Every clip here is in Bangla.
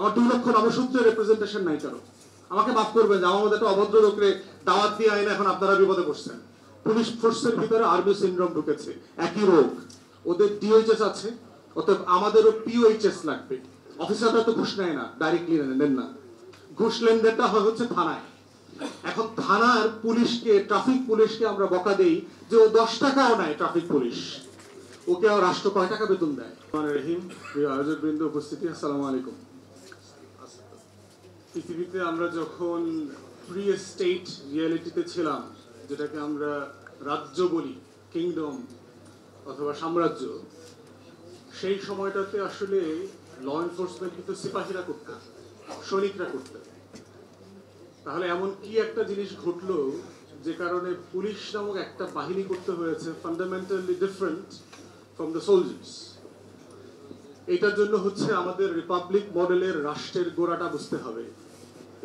আমার 2 লক্ষ নবসূত্রের রিপ্রেজেন্টেশন নাই কারো। আমাকে মাফ করবেন যে আমার মধ্যে একটা অভদ্র লোকরে দাওয়াত দিয়ে আইনে এখন আপনারা বিপদে পড়ছেন। পুলিশ ফোর্সের ভিতরে আরবি সিনড্রোম ঢুকেছে, একই রোগ। ওদের ডিওএইচএস আছে, অতএব আমাদেরও পিওএইচএস লাগবে। অফিসাররা তো ঘুষ নেয় না, ডাইরেক্টলি নেন না। ঘুষ লেনদেনটা হচ্ছে থানায়। এখন থানার পুলিশকে, ট্রাফিক পুলিশকে আমরা বকা দেই যে ও 10 টাকাও নেয় ট্রাফিক পুলিশ, ওকে রাষ্ট্র কয় টাকা বেতন দেয়? রহিম, প্রিয় আয়োজকবৃন্দ, উপস্থিতি, আসসালামু আলাইকুম। পৃথিবীতে আমরা যখন ফ্রি স্টেট রিয়ালিটিতে ছিলাম, যেটাকে আমরা রাজ্য বলি, কিংডম অথবা সাম্রাজ্য, সেই সময়টাতে আসলে ল এনফোর্সমেন্ট কিন্তু সিপাহীরা করতেন, সৈনিকরা করতেন। তাহলে এমন কি একটা জিনিস ঘটলো যে কারণে পুলিশ নামক একটা বাহিনী করতে হয়েছে fundamentally different from the soldiers? এটার জন্য হচ্ছে আমাদের রিপাবলিক মডেলের রাষ্ট্রের গোড়াটা বুঝতে হবে,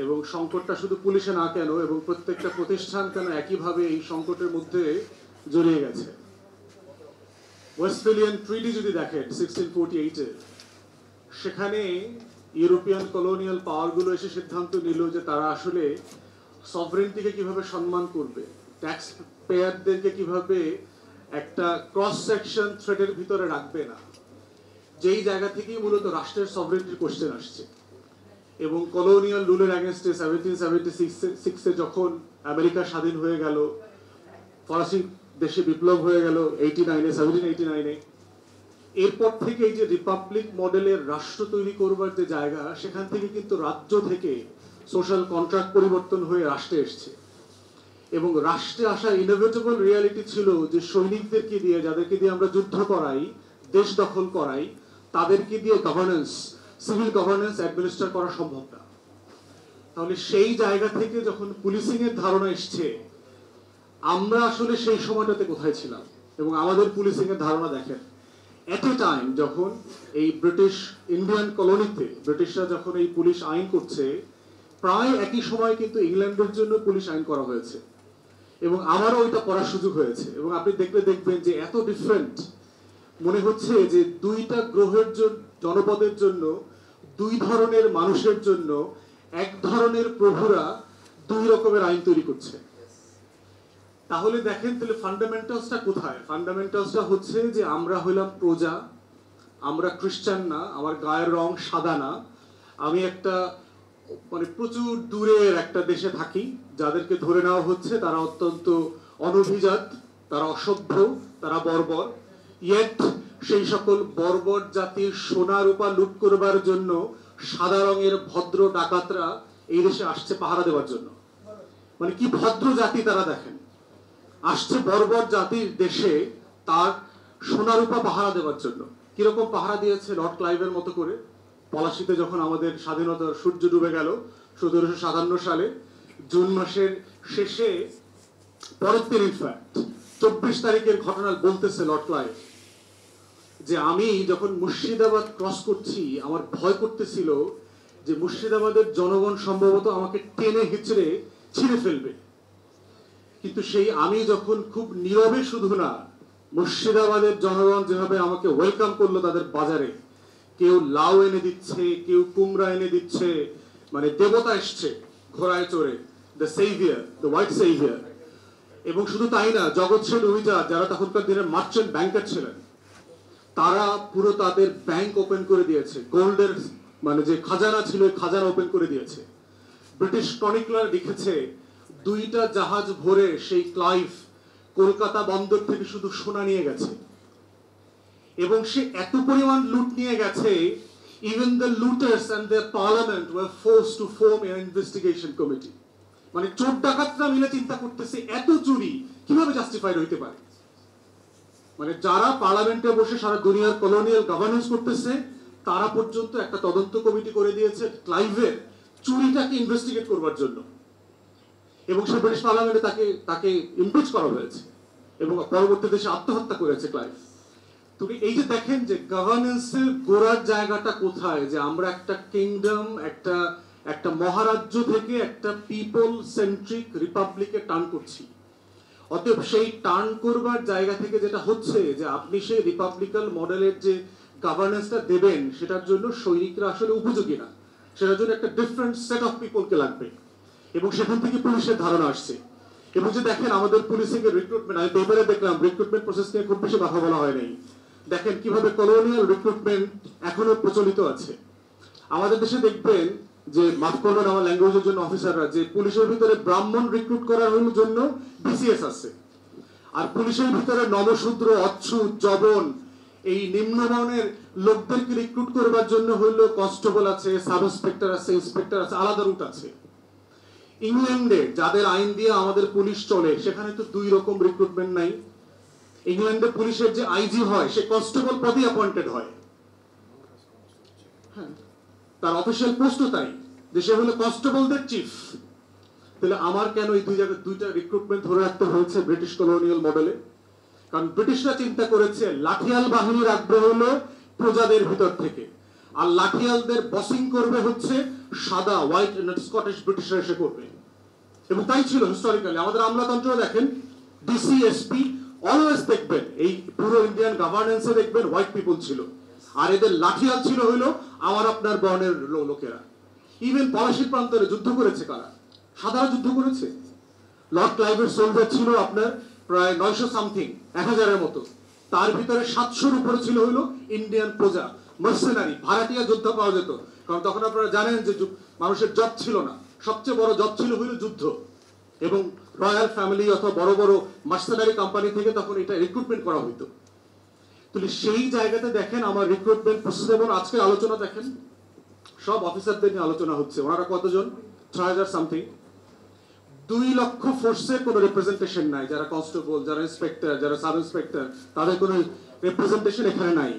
এবং সংকটটা শুধু পুলিশে না কেন, এবং প্রত্যেকটা প্রতিষ্ঠান কেন একইভাবে এই সংকটের মধ্যে জড়িয়ে গেছে। ওয়েস্টফেলিয়ান ট্রিটি যদি দেখেন 1648-এ, সেখানে ইউরোপিয়ান কলোনিয়াল পাওয়ারগুলো এসে সিদ্ধান্ত নিল যে তারা আসলে সভরেন্টিকে কিভাবে সম্মান করবে, ট্যাক্স পেয়ারদেরকে কিভাবে একটা ক্রস সেকশন থ্রেটের ভিতরে রাখবে না। যেই জায়গা থেকেই মূলত রাষ্ট্রের সভরেন্টির কোশ্চেন আসছে। এবং কলোনিয়াল রুলের অ্যাগেনস্টে 1776-এ যখন আমেরিকা স্বাধীন হয়ে গেল, ফরাসি দেশে বিপ্লব হয়ে গেল 1789-এ, এরপর থেকে এই যে রিপাবলিক মডেলের রাষ্ট্র তৈরি করবার যে জায়গা, সেখান থেকে কিন্তু রাজ্য থেকে সোশ্যাল কন্ট্রাক্ট পরিবর্তন হয়ে রাষ্ট্রে এসছে। এবং রাষ্ট্রে আসা ইনোভেটেবল রিয়ালিটি ছিল যে সৈনিকদেরকে দিয়ে, যাদেরকে দিয়ে আমরা যুদ্ধ করাই, দেশ দখল করাই, তাদেরকে দিয়ে গভর্নেন্স, সিভিল গভর্নেন্স অ্যাডমিনিস্ট্রেট করা সম্ভব না। তাহলে সেই জায়গা থেকে যখন পুলিশিং এর ধারণা এসছে, আমরা আসলে সেই সময়টাতে কোথায় ছিলাম? এবং আমাদের পুলিশিং এর ধারণা দেখেন, এট এ টাইম যখন এই ব্রিটিশ ইন্ডিয়ান কলোনিতে ব্রিটিশরা যখন এই পুলিশ আইন করছে, প্রায় একই সময় কিন্তু ইংল্যান্ডের জন্য পুলিশ আইন করা হয়েছে, এবং আমারও ওইটা পড়ার সুযোগ হয়েছে। এবং আপনি দেখবেন যে এত ডিফারেন্ট মনে হচ্ছে যে দুইটা গ্রহের জনপদের জন্য, দুই ধরনের মানুষের জন্য এক ধরনের প্রভুরা দুই রকমের আইন তৈরি করছে। তাহলে দেখেন, তাহলে ফান্ডামেন্টালসটা কোথায়? ফান্ডামেন্টালসটা হচ্ছে যে আমরা হইলাম প্রজা, আমরা খ্রিস্টান না, আমার গায়ের রং সাদা না, আমি একটা প্রচুর দূরের একটা দেশে থাকি, যাদেরকে ধরে নেওয়া হচ্ছে তারা অত্যন্ত অনভিজাত, তারা অসভ্য, তারা বর্বর। ইয়েট সেই সকল বর্বর জাতির সোনা রূপা লুট করবার জন্য সাদা রঙের ভদ্র ডাকাতরা এই দেশে আসছে পাহারা দেওয়ার জন্য। মানে কি ভদ্র জাতি তারা, দেখেন, আসছে বর্বর জাতির দেশে তার সোনা রূপা পাহারা দেওয়ার জন্য। কিরকম পাহারা দিয়েছে? লর্ড ক্লাইভের মতো করে। পলাশিতে যখন আমাদের স্বাধীনতার সূর্য ডুবে গেল 1757 সালে জুন মাসের শেষে, পরের দিন ইনফ্যাক্ট 24 তারিখের ঘটনা বলতেছে লর্ড ক্লাইভ যে আমি যখন মুর্শিদাবাদ ক্রস করছি, আমার ভয় করতেছিল যে মুর্শিদাবাদের জনগণ সম্ভবত আমাকে টেনে হিচড়ে ছিঁড়ে ফেলবে। কিন্তু সেই আমি যখন খুব নীরবে, শুধু না, মুর্শিদাবাদের জনগণ যেভাবে আমাকে ওয়েলকাম করলো তাদের বাজারে, কেউ লাউ এনে দিচ্ছে, কেউ কুমড়া এনে দিচ্ছে, মানে দেবতা এসছে ঘোড়ায় চড়ে, the saviour, the white saviour. এবং শুধু তাই না, জগৎ সেন অভিজাত, যারা তখনকার দিনের মার্চেন্ট ব্যাংকার ছিলেন, তারা পুরো তাদের ব্যাংক ওপেন করে দিয়েছে, গোল্ডের মানে যে খাজানা ছিল খাজানা ওপেন করে দিয়েছে। ব্রিটিশ ক্রনিকলার লিখেছে, 2টা জাহাজ ভরে সেই ক্লাইভ কলকাতা বন্দর থেকে শুধু সোনা নিয়ে গেছে। এবং সে এত পরিমাণ লুট নিয়ে গেছে, even the looters and the parliament were forced to form an investigation committee. মানে চোর ডাকাতরা মিলে চিন্তা করতেছে এত চুরি কিভাবে জাস্টিফাইড হইতে পারে। মানে যারা পার্লামেন্টে বসে সারা দুনিয়ার কলোনিয়াল গভর্নেন্স করতেছে, তারা পর্যন্ত একটা তদন্ত কমিটি করে দিয়েছে ক্লাইভের চুরিটাকে ইনভেস্টিগেট করবার জন্য। এবং সে ব্রিটিশ পার্লামেন্টে তাকে ইমপিচ করা হয়েছে, এবং পরবর্তীতে সে আত্মহত্যা করেছে ক্লাইভ। তুমি এই যে দেখেন যে গভর্নেন্সের গোড়ার জায়গাটা কোথায়, যে আমরা একটা কিংডম, একটা মহারাজ্য থেকে একটা পিপল সেন্ট্রিক রিপাবলিকে টার্ন করছি। অতএব সেই টার্ন করবার জায়গা থেকে যেটা হচ্ছে যে আপনি সেই রিপাবলিকান মডেলের যে গভর্নেন্সটা দেবেন, সেটার জন্য সৈনিকরা আসলে উপযোগী না। সেটার জন্য একটা ডিফারেন্ট সেট অফ পিপলকে লাগবে, এবং সেখান থেকে পুলিশের ধারণা আসছে। এবং যে দেখেন আমাদের পুলিশিং এর রিক্রুটমেন্ট, আমি পেপারে দেখলাম রিক্রুটমেন্ট প্রসেস নিয়ে খুব বেশি কথা বলা হয় নাই। দেখেন কিভাবে কলোনিয়াল রিক্রুটমেন্ট এখনো প্রচলিত আছে। আমাদের দেশে দেখবেন যে, মাফ করবেন আমার ল্যাঙ্গুয়েজের জন্য অফিসাররা, যে পুলিশের ভিতরে ব্রাহ্মণ রিক্রুট করার জন্য বিসিএস আছে, আর পুলিশের ভিতরে নমশূদ্র, অচ্ছুত, জবন, এই নিম্নমানের লোকদেরকে রিক্রুট করবার জন্য হইল কনস্টেবল আছে, সাব ইন্সপেক্টর আছে, ইন্সপেক্টর আছে, আলাদা রুট আছে। ইংল্যান্ডে যাদের আইন দিয়ে আমাদের পুলিশ চলে, সেখানে তো দুই রকম রিক্রুটমেন্ট নাই। ইংল্যান্ডে পুলিশের যে আইজি হয়, সে কনস্টেবল পদে অ্যাপয়েন্টেড হয়, হ্যাঁ, তার অফিসিয়াল পোস্টও তাই, যে সে হলো কনস্টেবলদের চিফ। তাহলে আমার কেন এই দুই জায়গায় দুইটা রিক্রুটমেন্ট ধরে রাখতে হয়েছে ব্রিটিশ কলোনিয়াল মডেলে? কারণ ব্রিটিশরা চিন্তা করেছে লাঠিয়াল বাহিনী রাখবে হলো প্রজাদের ভিতর থেকে, আর লাঠিয়ালদের বসিং করবে হচ্ছে সাদা, হোয়াইট স্কটিশ ব্রিটিশরা এসে করবে। এবং তাই ছিল হিস্টোরিক্যালি। আমাদের আমলাতন্ত্র দেখেন, ডিসি, এসপি অলওয়েজ দেখবেন এই পুরো ইন্ডিয়ান গভর্নেন্সে দেখবেন হোয়াইট পিপল ছিল, আর এদের লাঠিয়াল ছিল হইলো আমার আপনার বর্ণের লোকেরা। ইভেন পলাশির প্রান্তরে যুদ্ধ করেছে কারা? সাদারা যুদ্ধ করেছে। লর্ড ক্লাইভের সোলজার ছিল আপনার প্রায় 900 সামথিং, 1000-এর মতো, তার ভিতরে 700-র উপরে ছিল হইলো ইন্ডিয়ান প্রজা, মার্সেনারি, ভাড়াটিয়া যোদ্ধা পাওয়া যেত। কারণ তখন আপনারা জানেন যে মানুষের জব ছিল না, সবচেয়ে বড় জব ছিল হইলো যুদ্ধ, এবং রয়্যাল ফ্যামিলি অথবা বড় বড় মার্সেনারি কোম্পানি থেকে তখন এটা রিক্রুটমেন্ট করা হইতো। তাহলে সেই জায়গাতে দেখেন আমার রিক্রুটমেন্ট প্রসেস, এবং আজকে আলোচনা দেখেন সব অফিসারদের নিয়ে আলোচনা হচ্ছে। ওনারা কতজন? 6000 সামথিং। 2 লক্ষ ফোর্সের কোনো রিপ্রেজেন্টেশন নাই। যারা কনস্টেবল, যারা ইন্সপেক্টর, যারা সাব ইন্সপেক্টর, তাদের কোনো রিপ্রেজেন্টেশন এখানে নাই।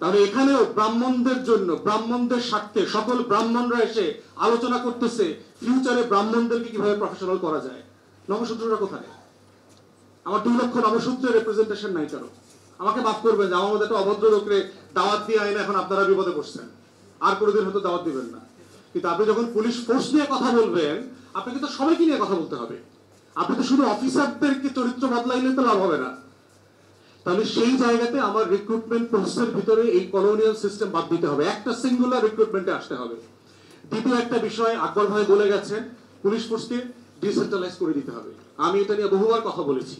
তাহলে এখানেও ব্রাহ্মণদের জন্য, ব্রাহ্মণদের স্বার্থে সকল ব্রাহ্মণরা এসে আলোচনা করতেছে ফিউচারে ব্রাহ্মণদেরকে কিভাবে প্রফেশনাল করা যায়। নমশূদ্ররা কোথায়? আমার 2 লক্ষ নমশূদ্রের রিপ্রেজেন্টেশন নাই কারো। আমাকে মাফ করবেন যে আমার মধ্যে একটা অভদ্র লোকরে দাওয়াত দিয়ে আইনে এখন আপনারা বিপদে পড়ছেন, আর কোনোদিন হয়তো দাওয়াত দিবেন না। কিন্তু আপনি যখন পুলিশ ফোর্স নিয়ে কথা বলবেন, আপনাকে তো সবাইকে নিয়ে কথা বলতে হবে। আপনি তো শুধু অফিসারদেরকে চরিত্র বদলাইলে তো লাভ হবে না। তাহলে সেই জায়গাতে আমার রিক্রুটমেন্ট প্রসেসের ভিতরে এই কলোনিয়াল সিস্টেম বাদ দিতে হবে, একটা সিঙ্গুলার রিক্রুটমেন্টে আসতে হবে। দ্বিতীয় একটা বিষয় আকবর ভাই বলে গেছেন, পুলিশ ফোর্সকে ডিসেন্ট্রালাইজ করে দিতে হবে। আমি এটা নিয়ে বহুবার কথা বলেছি।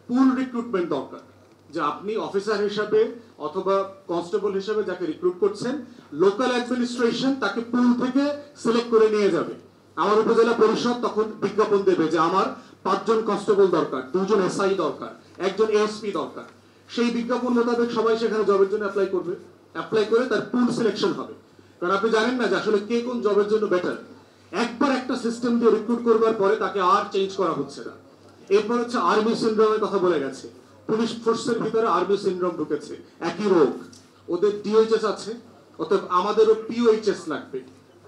পুল রিক্রুটমেন্ট দরকার, যে আপনি অফিসার হিসাবে অথবা কনস্টেবল হিসাবে যাকে রিক্রুট করছেন, লোকাল অ্যাডমিনিস্ট্রেশন তাকে পুল থেকে সিলেক্ট করে নিয়ে যাবে। আমার উপজেলা পরিষদ তখন বিজ্ঞাপন দেবে যে আমার 5 জন কনস্টেবল দরকার, 2 জন এসআই দরকার, 1 জন এএসপি দরকার। সেই বিজ্ঞাপন মোতাবেক সবাই সেখানে জবের জন্য অ্যাপ্লাই করবে, অ্যাপ্লাই করে তার পুল সিলেকশন হবে। কারণ আপনি জানেন না যে আসলে কে কোন জবের জন্য বেটার। একবার একটা সিস্টেম দিয়ে রিক্রুট করবার পরে তাকে আর চেঞ্জ করা হচ্ছে না। এরপর হচ্ছে আর্মি সিনড্রোমের কথা বলে গেছে। পুলিশ ফোর্সের ভিতরে আর্মি সিনড্রোম ঢুকেছে, একই রোগ। ওদের ডিওএইচএস আছে, অতএব আমাদেরও পিওএইচএস লাগবে,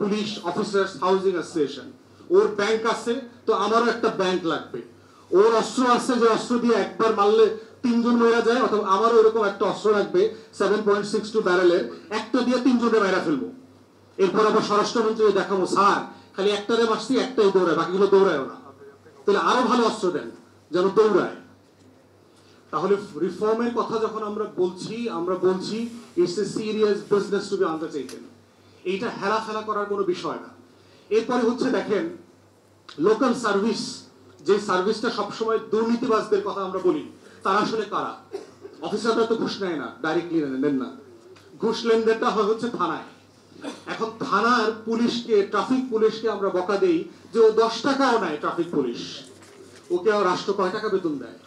পুলিশ অফিসার্স হাউজিং অ্যাসোসিয়েশন। ওর ব্যাংক আছে, তো আমারও একটা ব্যাংক লাগবে। ওর অস্ত্র আছে, যে অস্ত্র দিয়ে একবার মারলে 3 জন মেরা যায়, অথবা আমারও এরকম একটা অস্ত্র লাগবে 7.62 ব্যারেলের, একটা দিয়ে 3 জনে মেরা ফেলবো। এরপর আবার স্বরাষ্ট্রমন্ত্রী দেখাবো, স্যার খালি একটারে মারছি, একটাই দৌড়ায়, বাকিগুলো দৌড়ায়ও না। তাহলে আরো ভালো অস্ত্র দেন যেন দৌড়ায়। তাহলে রিফর্মের কথা যখন আমরা বলছি it's a serious business to be undertaken. এইটা হেলাফেলা করার কোনো বিষয় না। এরপরে হচ্ছে দেখেন লোকাল সার্ভিস, যে সার্ভিসটা সবসময় দুর্নীতিবাজদের কথা আমরা বলি, তারা আসলে কারা? অফিসাররা তো ঘুষ নেয় না, ডাইরেক্টলি নেন না। ঘুষ লেনদেনটা হয় হচ্ছে থানায়। এখন থানার পুলিশকে, ট্রাফিক পুলিশকে আমরা বকা দেই যে ও 10 টাকাও নেয় ট্রাফিক পুলিশ। ওকে রাষ্ট্র কয় টাকা বেতন দেয়?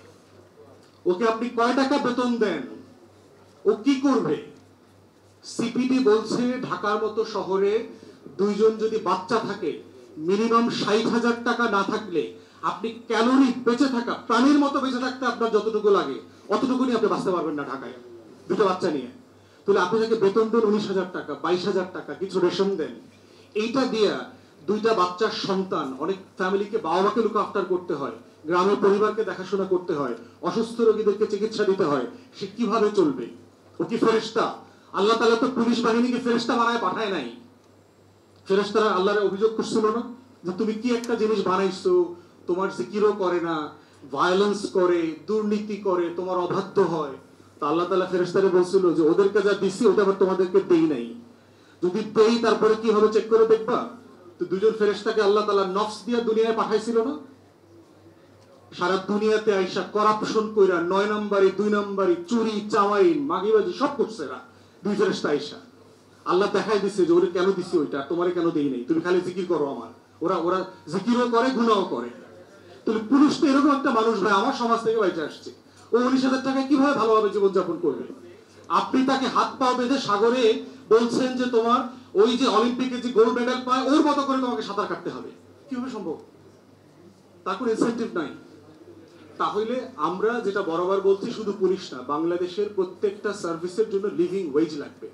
ওকে আপনি কয় টাকা বেতন দেন? ও কি করবে? সিপিডি বলছে ঢাকার মতো শহরে 2 জন যদি বাচ্চা থাকে, মিনিমাম 60,000 টাকা না থাকলে আপনি ক্যালোরি বেঁচে থাকা, প্রাণীর মতো বেঁচে থাকতে আপনার যতটুকু লাগে অতটুকুনি আপনি বাঁচতে পারবেন না ঢাকায় 2টা বাচ্চা নিয়ে। তাহলে আপনি তাকে বেতন দেন 19,000 টাকা, 22,000 টাকা, কিছু রেশন দেন। এইটা দিয়া 2টা বাচ্চার সন্তান, অনেক ফ্যামিলিকে বাবা মাকে লুক আফটার করতে হয়, গ্রামের পরিবারকে দেখাশোনা করতে হয়, অসুস্থ রোগীদেরকে চিকিৎসা দিতে হয়। সে কিভাবে চলবে? ও কি ফেরেশতা? আল্লাহ তাআলা তো পুলিশ বাহিনীকে ফেরেশতা বানায় পাঠায় নাই। ফেরেশতারা আল্লাহর অভিযোগ করছিল না যে তুমি কি একটা জিনিস বানাইছো, তোমার জিকিরও করে না, ভায়োলেন্স করে, দুর্নীতি করে, তোমার অবাধ্য হয়। তো আল্লাহ তাআলা ফেরেশতারে বলছিল যে ওদেরকে যা দিছি ওটা আবার তোমাদেরকে দেই নাই। যদি দেই তারপরে কি হবে চেক করে দেখবা? তো দুজন ফেরেশতাকে আল্লাহ তাআলা নফস দিয়ে দুনিয়ায় পাঠাইছিল না? সারা দুনিয়াতে আইসা করাপশন কইরা 9 নম্বরই 2 নম্বরই চুরি চাওয়াইন মাগিবাজি সব করছে এরা, দুই ফেরেশতা আইসা। আল্লাহ দেখাই দিছে যে ওরে কেন দিছি ওইটা, তোমারে কেন দেই নাই, তুমি খালি জিকির করো আমার। ওরা ওরা জিকিরও করে গুনাহও করে। তাহলে পুরুষ তো এরকম একটা মানুষ ভাই, আমার সমাজ থেকে বাইরে আসছে, ও 19,000 টাকায় কিভাবে ভালোভাবে জীবনযাপন করবে? আপনি তাকে হাত পা বেঁধে সাগরে বলছেন যে তোমার ওই যে অলিম্পিকে যে গোল্ড মেডেল পায় ওর মতো করে তোমাকে সাঁতার কাটতে হবে, কিভাবে সম্ভব? তার কোনো ইনসেন্টিভ নাই। তাহলে আমরা যেটা বরাবর বলছি, শুধু পুলিশ না, বাংলাদেশের প্রত্যেকটা সার্ভিসের জন্য লিভিং ওয়েজ লাগবে,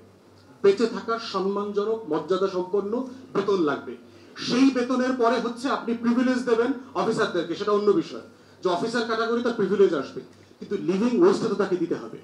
বেঁচে থাকার সম্মানজনক মর্যাদা সম্পন্ন বেতন লাগবে। সেই বেতনের পরে হচ্ছে আপনি প্রিভিলেজ দেবেন অফিসারদেরকে, সেটা অন্য বিষয়, যে অফিসার ক্যাটাগরি তার প্রিভিলেজ আসবে, কিন্তু লিভিং ওয়েজটা তো তাকে দিতে হবে।